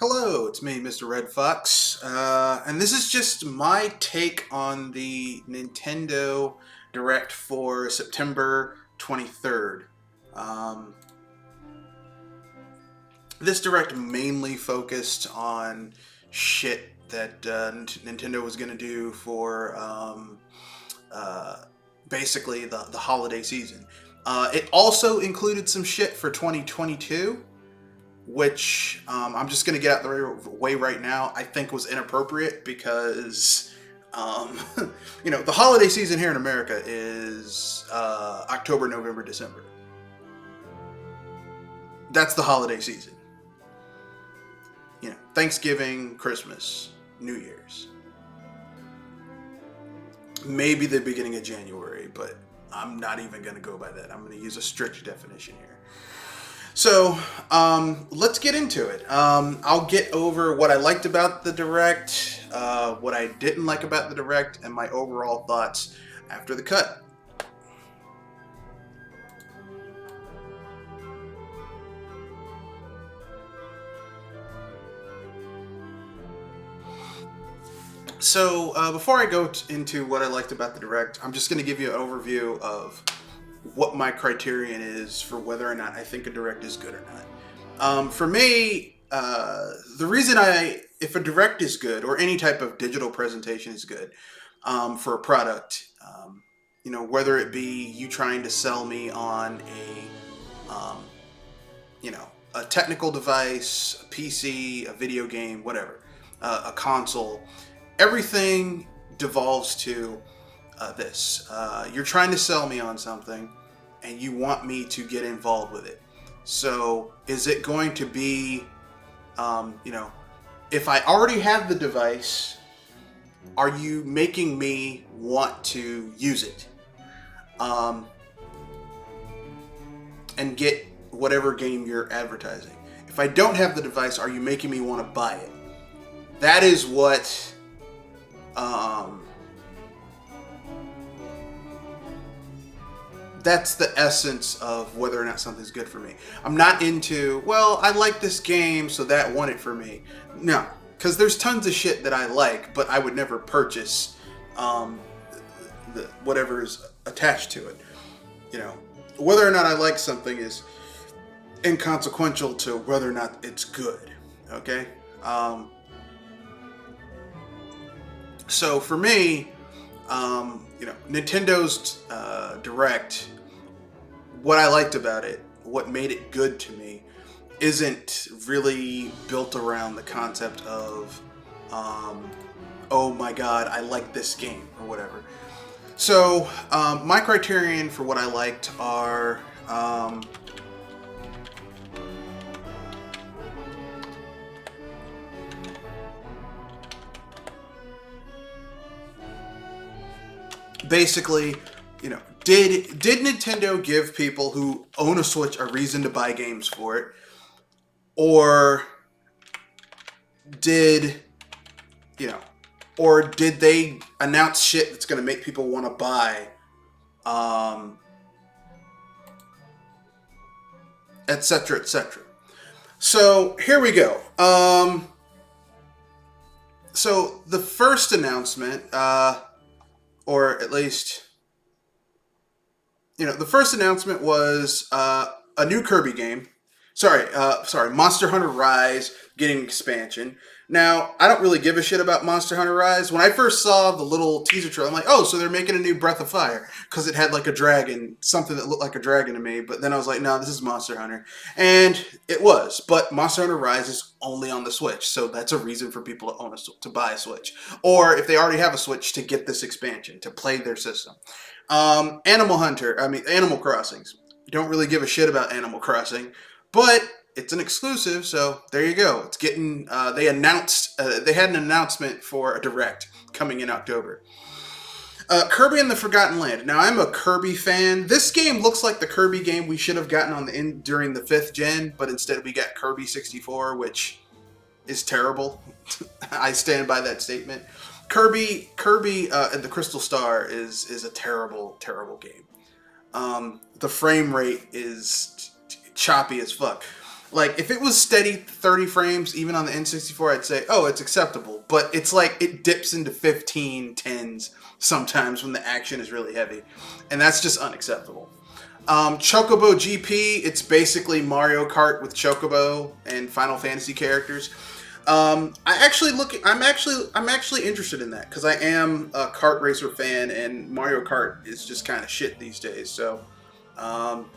Hello, it's me, Mr. Red Fox, and this is just my take on the Nintendo Direct for September 23rd. Um, this Direct mainly focused on shit that Nintendo was going to do for uh, basically the holiday season. It also included some shit for 2022, which I'm just going to get out the way right now. I think was inappropriate because, um, the holiday season here in America is October, November, December. That's the holiday season. Thanksgiving, Christmas, New Year's. Maybe the beginning of January, but I'm not even going to go by that. I'm going to use a strict definition here. So, let's get into it. I'll get over what I liked about the Direct, what I didn't like about the Direct, and my overall thoughts after the cut. So, before I go into what I liked about the Direct, I'm just going to give you an overview of what my criterion is for whether or not I think a Direct is good or not. For me, the reason if a Direct is good, or any type of digital presentation is good for a product, whether it be you trying to sell me on a technical device, a PC, a video game, whatever, a console, everything devolves to this. You're trying to sell me on something and you want me to get involved with it. So is it going to be, if I already have the device, are you making me want to use it? And get whatever game you're advertising. If I don't have the device, are you making me want to buy it? That is what that's the essence of whether or not something's good for me. I'm not into, well, I like this game, so that won it for me. No, because there's tons of shit that I like, but I would never purchase whatever is attached to it. Whether or not I like something is inconsequential to whether or not it's good. Okay? So for me, Nintendo's Direct, what I liked about it, what made it good to me, isn't really built around the concept of, oh my god, I like this game, or whatever. So, my criterion for what I liked are, basically, did Nintendo give people who own a Switch a reason to buy games for it? Or did, or did they announce shit that's going to make people want to buy, etc., etc.? So, here we go. So, the first announcement, or at least, the first announcement was a new Kirby game. Sorry, Monster Hunter Rise getting expansion. Now, I don't really give a shit about Monster Hunter Rise. When I first saw the little teaser trailer, I'm like, oh, so they're making a new Breath of Fire. Because it had like a dragon, something that looked like a dragon to me. But then I was like, no, this is Monster Hunter. And it was. But Monster Hunter Rise is only on the Switch. So that's a reason for people to buy a Switch. Or if they already have a Switch, to get this expansion, to play their system. Animal Crossings. Don't really give a shit about Animal Crossing. But it's an exclusive, so there you go. It's getting. They announced. They had an announcement for a Direct coming in October. Kirby and the Forgotten Land. Now, I'm a Kirby fan. This game looks like the Kirby game we should have gotten during the 5th gen, but instead we got Kirby 64, which is terrible. I stand by that statement. Kirby and the Crystal Star is a terrible, terrible game. The frame rate is choppy as fuck. Like, if it was steady 30 frames, even on the N64, I'd say, oh, it's acceptable. But it's like, it dips into 15, 10s sometimes when the action is really heavy. And that's just unacceptable. Chocobo GP, it's basically Mario Kart with Chocobo and Final Fantasy characters. I'm actually interested in that because I am a kart racer fan, and Mario Kart is just kind of shit these days. So, um,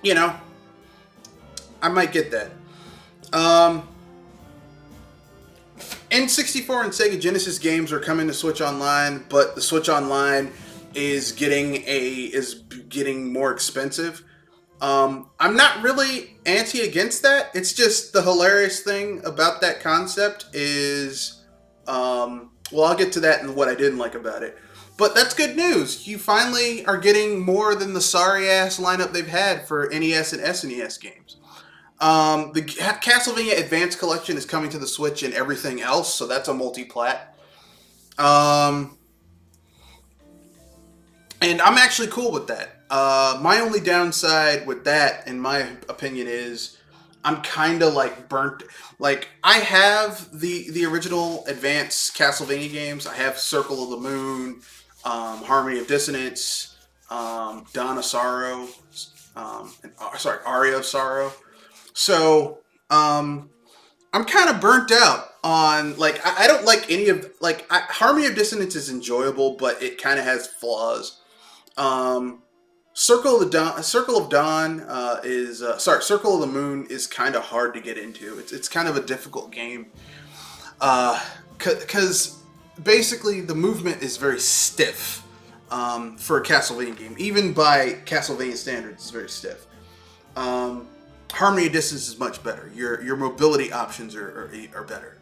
you know, I might get that. N64 and Sega Genesis games are coming to Switch Online, but the Switch Online is getting more expensive. I'm not really against that. It's just the hilarious thing about that concept is, well, I'll get to that and what I didn't like about it. But that's good news. You finally are getting more than the sorry-ass lineup they've had for NES and SNES games. The Castlevania Advance Collection is coming to the Switch and everything else, so that's a multi-plat. And I'm actually cool with that. My only downside with that, in my opinion, is I'm kind of like burnt. Like, I have the original Advance Castlevania games. I have Circle of the Moon, Harmony of Dissonance, Dawn of Sorrow, Aria of Sorrow. So, I'm kind of burnt out on, like, I don't like any of, like, Harmony of Dissonance is enjoyable, but it kind of has flaws. Circle of the Moon is kind of hard to get into. It's kind of a difficult game. Because basically the movement is very stiff, for a Castlevania game. Even by Castlevania standards, it's very stiff. Harmony of Distance is much better. Your mobility options are better.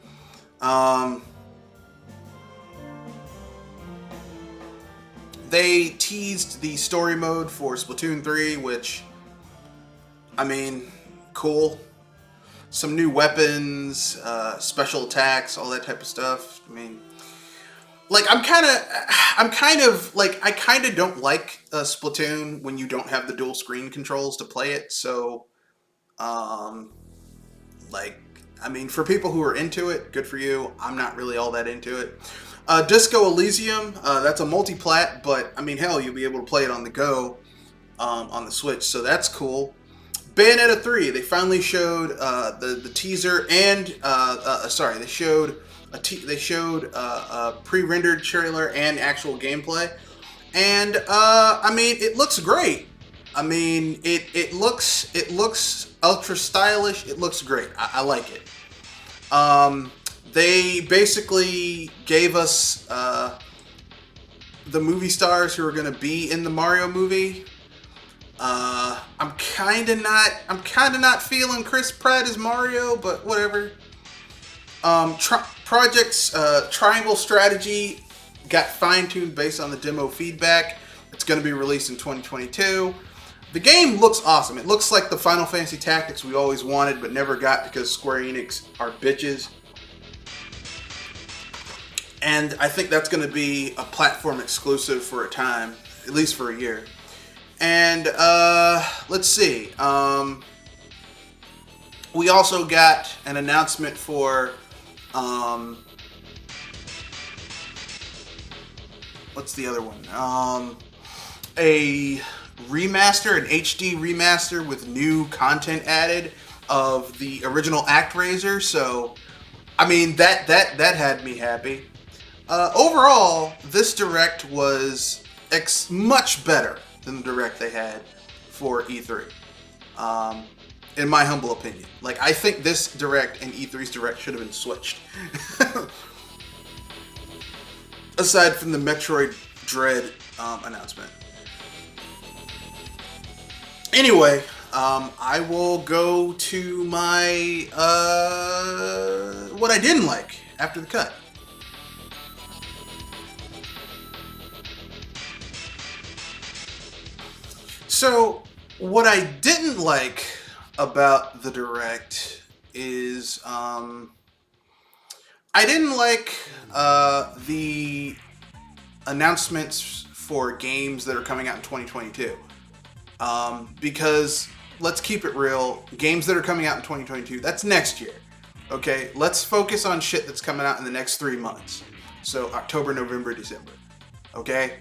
They teased the story mode for Splatoon 3, which, I mean, cool. Some new weapons, special attacks, all that type of stuff. I mean, like, I kind of don't like Splatoon when you don't have the dual screen controls to play it. So, like, I mean, for people who are into it, good for you. I'm not really all that into it. Disco Elysium, that's a multi-plat, but I mean, hell, you'll be able to play it on the go, on the Switch, so that's cool. Bayonetta 3, they finally showed the teaser, and they showed a pre-rendered trailer and actual gameplay, and I mean, it looks great. I mean, it looks ultra stylish. It looks great. I like it. They basically gave us the movie stars who are going to be in the Mario movie. I'm kind of not feeling Chris Pratt as Mario, but whatever. Project's Triangle Strategy got fine-tuned based on the demo feedback. It's going to be released in 2022. The game looks awesome. It looks like the Final Fantasy Tactics we always wanted but never got because Square Enix are bitches. And I think that's going to be a platform exclusive for a time, at least for a year. And let's see. We also got an announcement for what's the other one? A remaster, an HD remaster with new content added of the original ActRaiser. So, I mean, that had me happy. Overall, this Direct was much better than the Direct they had for E3. In my humble opinion. Like, I think this Direct and E3's Direct should have been switched. Aside from the Metroid Dread announcement. Anyway, I will go to my what I didn't like after the cut. So, what I didn't like about the Direct is I didn't like the announcements for games that are coming out in 2022. Because let's keep it real. Games that are coming out in 2022, that's next year. Okay, let's focus on shit that's coming out in the next 3 months. So October, November, December. Okay?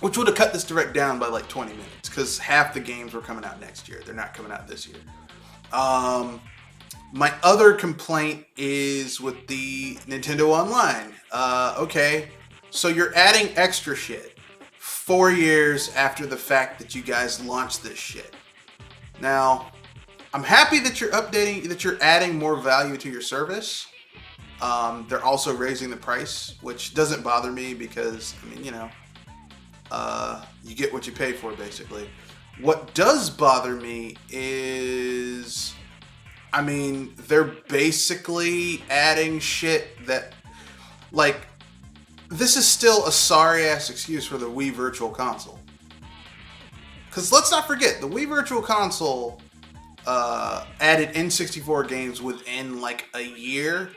Which would have cut this direct down by like 20 minutes because half the games were coming out next year. They're not coming out this year. My other complaint is with the Nintendo Online. Okay, so you're adding extra shit 4 years after the fact that you guys launched this shit. Now, I'm happy that you're updating, that you're adding more value to your service. They're also raising the price, which doesn't bother me because, I mean, you know, you get what you pay for, basically. What does bother me is, I mean, they're basically adding shit that, like, this is still a sorry-ass excuse for the Wii Virtual Console. Because let's not forget, the Wii Virtual Console added N64 games within, like, a year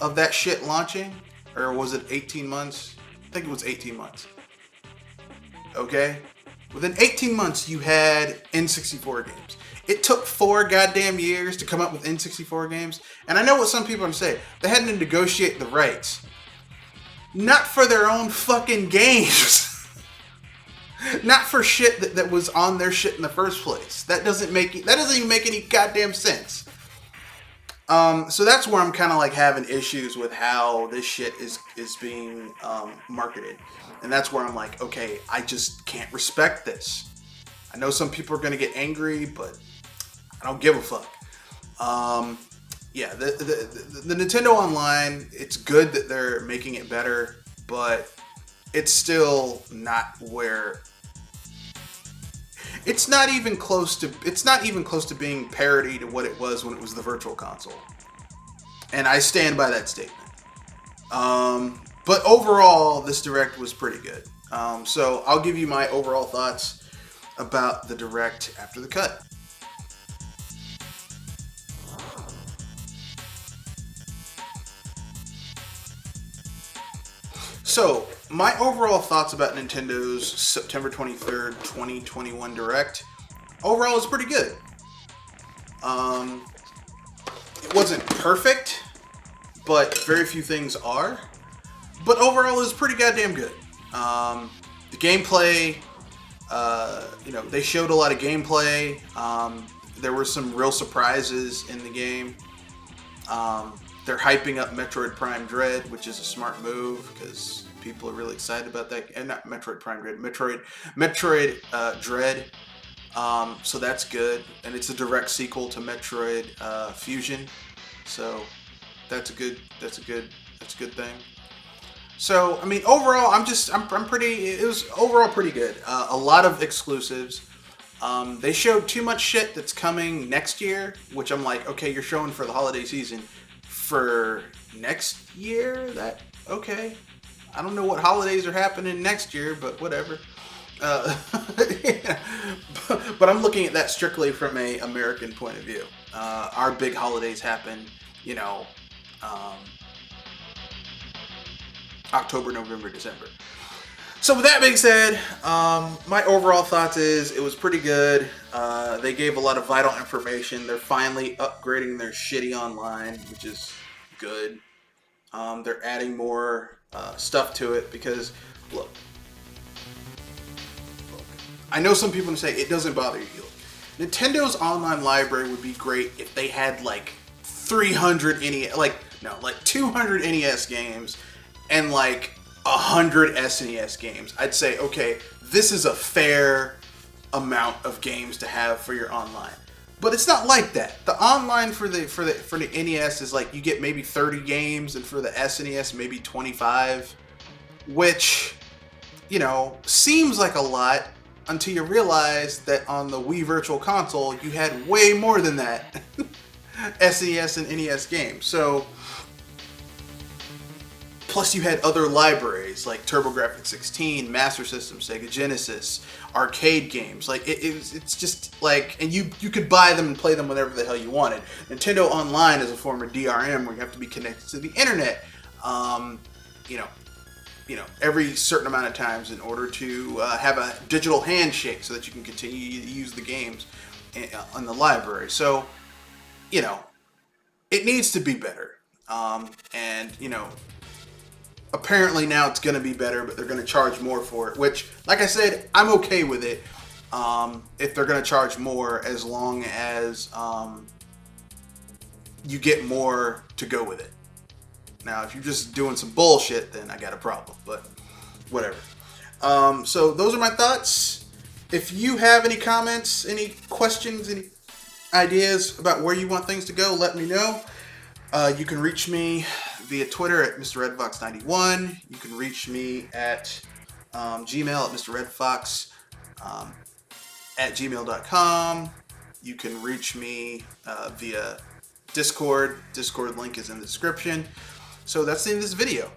of that shit launching. Or was it 18 months? I think it was 18 months. Okay? Within 18 months, you had N64 games. It took 4 goddamn years to come up with N64 games. And I know what some people are going to say. They had to negotiate the rights. Not for their own fucking games. Not for shit that was on their shit in the first place. That doesn't even make any goddamn sense. So that's where I'm kind of like having issues with how this shit is being marketed. And that's where I'm like, okay, I just can't respect this. I know some people are going to get angry, but I don't give a fuck. Yeah, the Nintendo Online, it's good that they're making it better, but it's still not where... It's not even close to being parody to what it was when it was the Virtual Console. And I stand by that statement. But overall, this Direct was pretty good. So I'll give you my overall thoughts about the Direct after the cut. So, my overall thoughts about Nintendo's September 23rd, 2021 Direct, overall is pretty good. It wasn't perfect, but very few things are. But overall, it's pretty goddamn good. The gameplay, they showed a lot of gameplay. There were some real surprises in the game. They're hyping up Metroid Prime Dread, which is a smart move because people are really excited about that. And not Metroid Prime Dread, Metroid Dread. So that's good, and it's a direct sequel to Metroid Fusion. So that's a good thing. So I mean, overall, it was overall pretty good. A lot of exclusives. They showed too much shit that's coming next year, which I'm like, okay, you're showing for the holiday season. For next year, okay. I don't know what holidays are happening next year, but whatever. But I'm looking at that strictly from an American point of view. Our big holidays happen, October, November, December. So with that being said, my overall thoughts is it was pretty good. They gave a lot of vital information. They're finally upgrading their shitty online, which is good. They're adding more stuff to it because, look, I know some people say it doesn't bother you. Look, Nintendo's online library would be great if they had like 300 NES, like 200 NES games and like 100 SNES games. I'd say, okay, this is a fair amount of games to have for your online. But it's not like that. The online for the NES is like you get maybe 30 games, and for the SNES maybe 25, which, seems like a lot until you realize that on the Wii Virtual Console you had way more than that SNES and NES games. So plus you had other libraries like TurboGrafx-16, Master System, Sega Genesis, arcade games. Like it's just like, and you could buy them and play them whenever the hell you wanted. Nintendo Online is a form of DRM where you have to be connected to the internet. every certain amount of times in order to have a digital handshake so that you can continue to use the games in the library. So, it needs to be better. And, apparently now it's going to be better, but they're going to charge more for it, which, like I said, I'm okay with it if they're going to charge more, as long as you get more to go with it. Now, if you're just doing some bullshit, then I got a problem, but whatever. So those are my thoughts. If you have any comments, any questions, any ideas about where you want things to go, let me know. You can reach me via Twitter at mrredfox91. You can reach me at Gmail at mrredfox at gmail.com. You can reach me via Discord. Discord link is in the description. So that's the end of this video.